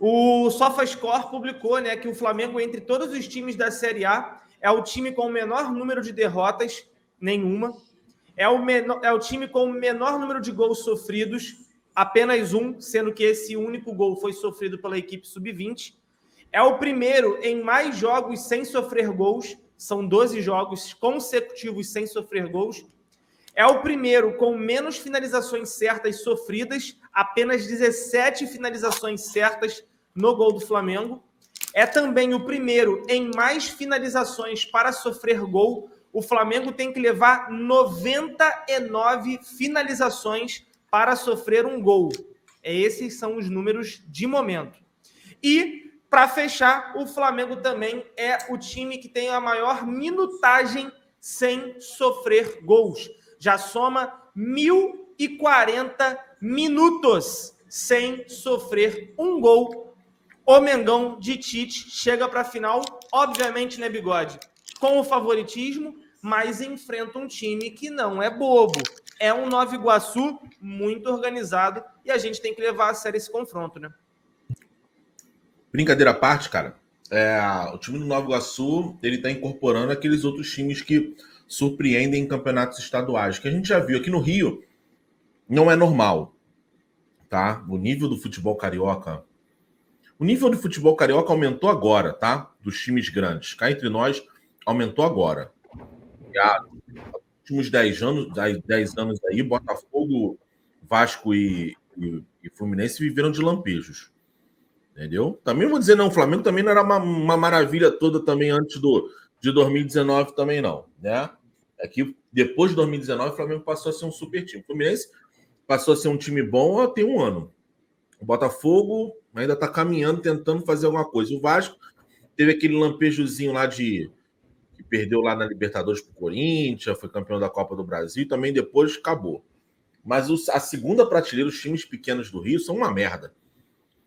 O SofaScore publicou, né, que o Flamengo, entre todos os times da Série A, é o time com o menor número de derrotas, nenhuma. É o time com o menor número de gols sofridos, apenas um, sendo que esse único gol foi sofrido pela equipe sub-20. É o primeiro em mais jogos sem sofrer gols, são 12 jogos consecutivos sem sofrer gols. É o primeiro com menos finalizações certas sofridas, apenas 17 finalizações certas no gol do Flamengo. É também o primeiro em mais finalizações para sofrer gol. O Flamengo tem que levar 99 finalizações para sofrer um gol. Esses são os números de momento. E, para fechar, o Flamengo também é o time que tem a maior minutagem sem sofrer gols. Já soma 1.040 minutos sem sofrer um gol. O Mengão de Tite chega para a final, obviamente, né, Bigode? Com o favoritismo, mas enfrenta um time que não é bobo. É um Nova Iguaçu muito organizado e a gente tem que levar a sério esse confronto, né? Brincadeira à parte, cara, o time do Nova Iguaçu, ele tá incorporando aqueles outros times que surpreendem em campeonatos estaduais, que a gente já viu aqui no Rio, não é normal, tá? O nível do futebol carioca aumentou agora, tá? Dos times grandes, cá entre nós, aumentou agora. Nos últimos 10 anos aí, Botafogo, Vasco e Fluminense viveram de lampejos. Entendeu? Também vou dizer, não, o Flamengo também não era uma maravilha toda também antes de 2019 também não, né? É que depois de 2019 o Flamengo passou a ser um super time. O Fluminense passou a ser um time bom tem um ano. O Botafogo ainda está caminhando, tentando fazer alguma coisa. O Vasco teve aquele lampejozinho lá que perdeu lá na Libertadores pro Corinthians, foi campeão da Copa do Brasil, e também depois acabou. Mas a segunda prateleira, os times pequenos do Rio, são uma merda.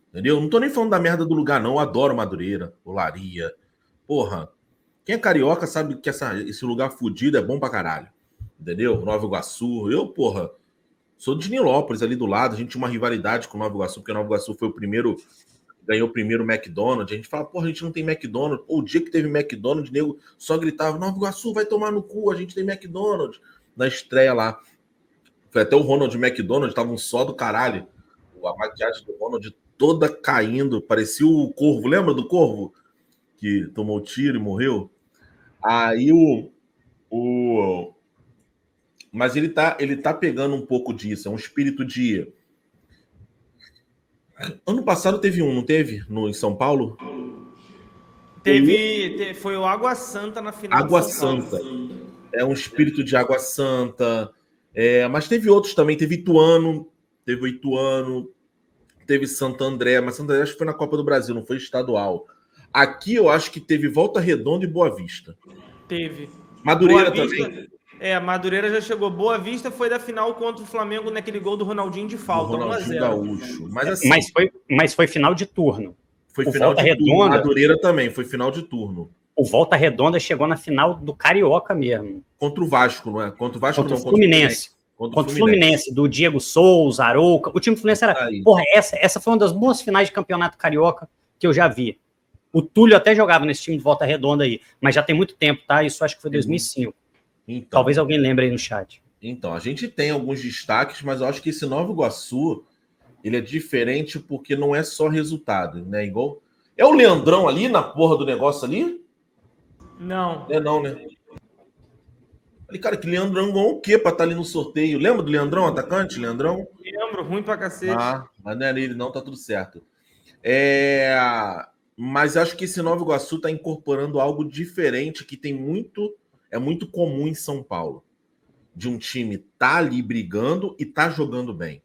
Entendeu? Não tô nem falando da merda do lugar, não. Eu adoro Madureira, Olaria. Porra, quem é carioca sabe que esse lugar fudido é bom pra caralho. Entendeu? Nova Iguaçu. Eu, porra, sou de Nilópolis, ali do lado. A gente tinha uma rivalidade com Nova Iguaçu, porque Nova Iguaçu foi ganhou o primeiro McDonald's. A gente fala, porra, a gente não tem McDonald's. O dia que teve McDonald's, nego só gritava, Nova Iguaçu vai tomar no cu, a gente tem McDonald's. Na estreia lá. Foi até o Ronald McDonald, tava um só do caralho. A maquiagem do Ronald toda caindo, parecia o Corvo, lembra do Corvo? Que tomou tiro e morreu? Aí Mas ele tá pegando um pouco disso, é um espírito de... Ano passado teve não teve? Em São Paulo? Foi o Água Santa na final Água de São Santa. Paulo. É um espírito de Água Santa. Mas teve outros também, teve o Ituano, teve Santo André, mas Santo André acho que foi na Copa do Brasil, não foi estadual. Aqui eu acho que teve Volta Redonda e Boa Vista. Teve. Madureira também. Madureira já chegou. Boa Vista foi da final contra o Flamengo naquele gol do Ronaldinho de falta, do Ronaldinho 1-0. Gaúcho. Mas, assim, mas foi final de turno. Foi final de turno. Madureira também foi final de turno. O Volta Redonda chegou na final do Carioca mesmo. Contra o Vasco, não é? Contra o Vasco, contra o Fluminense. Contra o Fluminense, do Diego Souza, Arouca. O time do Fluminense era... Porra, essa foi uma das boas finais de campeonato carioca que eu já vi. O Túlio até jogava nesse time de Volta Redonda aí, mas já tem muito tempo, tá? Isso acho que foi 2005. Então, talvez alguém lembre aí no chat. Então, a gente tem alguns destaques, mas eu acho que esse Nova Iguaçu, ele é diferente porque não é só resultado, né? Igual... É o Leandrão ali na porra do negócio ali? Não. Não, né? Falei, cara, que Leandrão ganhou o quê pra estar ali no sorteio? Lembra do Leandrão, atacante? Leandrão? Lembro, ruim pra cacete. Mas não era ele não, tá tudo certo. Mas acho que esse Nova Iguaçu tá incorporando algo diferente que é muito comum em São Paulo. De um time tá ali brigando e tá jogando bem.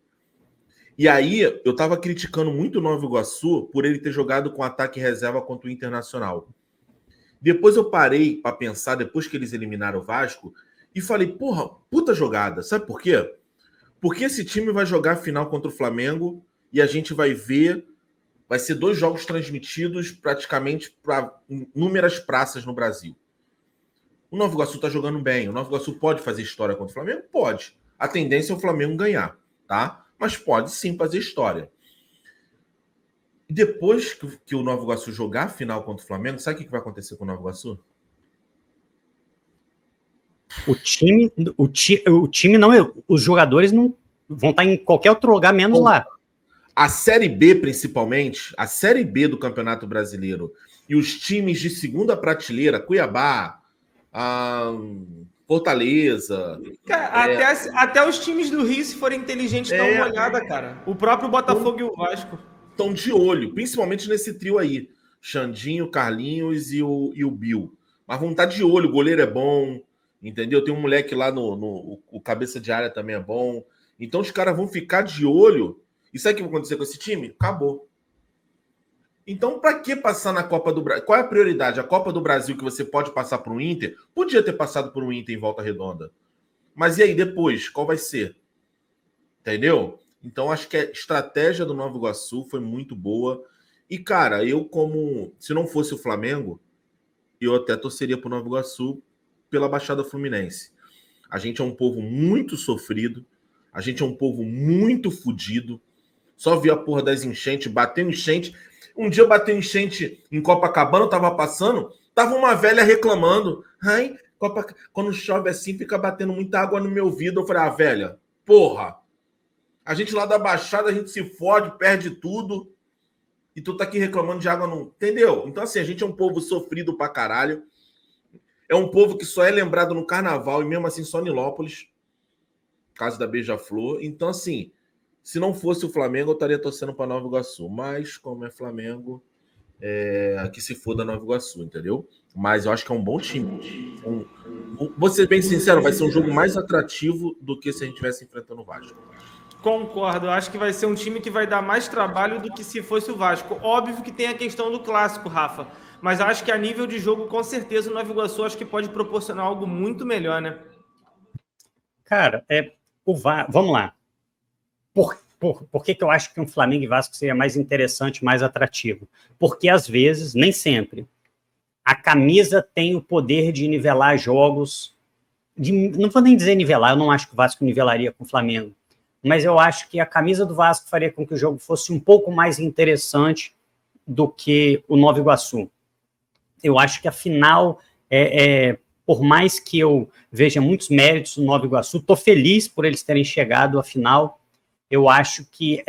E aí, eu tava criticando muito o Nova Iguaçu por ele ter jogado com ataque reserva contra o Internacional. Depois eu parei para pensar, depois que eles eliminaram o Vasco, e falei, porra, puta jogada. Sabe por quê? Porque esse time vai jogar a final contra o Flamengo e a gente vai ver, vai ser 2 jogos transmitidos praticamente para inúmeras praças no Brasil. O Nova Iguaçu tá jogando bem. O Nova Iguaçu pode fazer história contra o Flamengo? Pode. A tendência é o Flamengo ganhar, tá? Mas pode sim fazer história. E depois que o Nova Iguaçu jogar a final contra o Flamengo, sabe o que vai acontecer com o Nova Iguaçu? O time não, os jogadores não vão estar em qualquer outro lugar menos lá. A Série B, principalmente, a Série B do Campeonato Brasileiro e os times de segunda prateleira, Cuiabá, Fortaleza... Cara, até os times do Rio, se forem inteligentes, dão uma olhada, cara. O próprio Botafogo e o Vasco. Estão de olho, principalmente nesse trio aí. Xandinho, Carlinhos e o Bill. Mas vão estar de olho, o goleiro é bom, entendeu? Tem um moleque lá o cabeça de área também é bom. Então os caras vão ficar de olho. E sabe o que vai acontecer com esse time? Acabou. Então, para que passar na Copa do Brasil? Qual é a prioridade? A Copa do Brasil, que você pode passar por um Inter? Podia ter passado por um Inter em Volta Redonda. Mas e aí, depois? Qual vai ser? Entendeu? Então, acho que a estratégia do Nova Iguaçu foi muito boa. E, cara, se não fosse o Flamengo, eu até torceria pro Nova Iguaçu pela Baixada Fluminense. A gente é um povo muito sofrido. A gente é um povo muito fodido. Só vi a porra das enchentes, bateu enchente. Um dia bateu enchente em Copacabana, eu tava passando, tava uma velha reclamando. Ai, quando chove assim, fica batendo muita água no meu vidro. Eu falei, velha, porra, a gente lá da Baixada, a gente se fode, perde tudo. E tu tá aqui reclamando de água, não... Entendeu? Então, assim, a gente é um povo sofrido pra caralho. É um povo que só é lembrado no Carnaval e mesmo assim só Nilópolis. Caso da Beija-Flor. Então, assim, se não fosse o Flamengo, eu estaria torcendo para Nova Iguaçu. Mas, como é Flamengo, que se foda Nova Iguaçu, entendeu? Mas eu acho que é um bom time. Vou ser bem sincero, vai ser um jogo mais atrativo do que se a gente estivesse enfrentando o Vasco. Concordo, eu acho que vai ser um time que vai dar mais trabalho do que se fosse o Vasco. Óbvio que tem a questão do clássico, Rafa, mas acho que a nível de jogo, com certeza, o Nova Iguaçu acho que pode proporcionar algo muito melhor, né? Cara, vamos lá. Por que eu acho que um Flamengo e Vasco seria mais interessante, mais atrativo? Porque, às vezes, nem sempre, a camisa tem o poder de nivelar jogos. Não vou nem dizer nivelar, eu não acho que o Vasco nivelaria com o Flamengo, mas eu acho que a camisa do Vasco faria com que o jogo fosse um pouco mais interessante do que o Nova Iguaçu. Eu acho que a final, por mais que eu veja muitos méritos no Nova Iguaçu, estou feliz por eles terem chegado à final. Eu acho que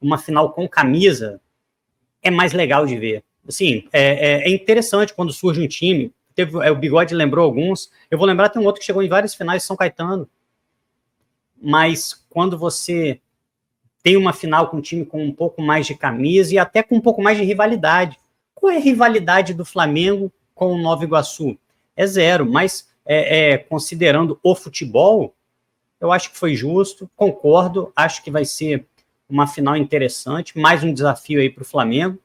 uma final com camisa é mais legal de ver. Assim, é interessante quando surge um time. O Bigode lembrou alguns. Eu vou lembrar, tem um outro que chegou em várias finais de São Caetano. Mas quando você tem uma final com um time com um pouco mais de camisa e até com um pouco mais de rivalidade. Qual é a rivalidade do Flamengo com o Nova Iguaçu? É zero, mas considerando o futebol, eu acho que foi justo, concordo, acho que vai ser uma final interessante, mais um desafio aí para o Flamengo.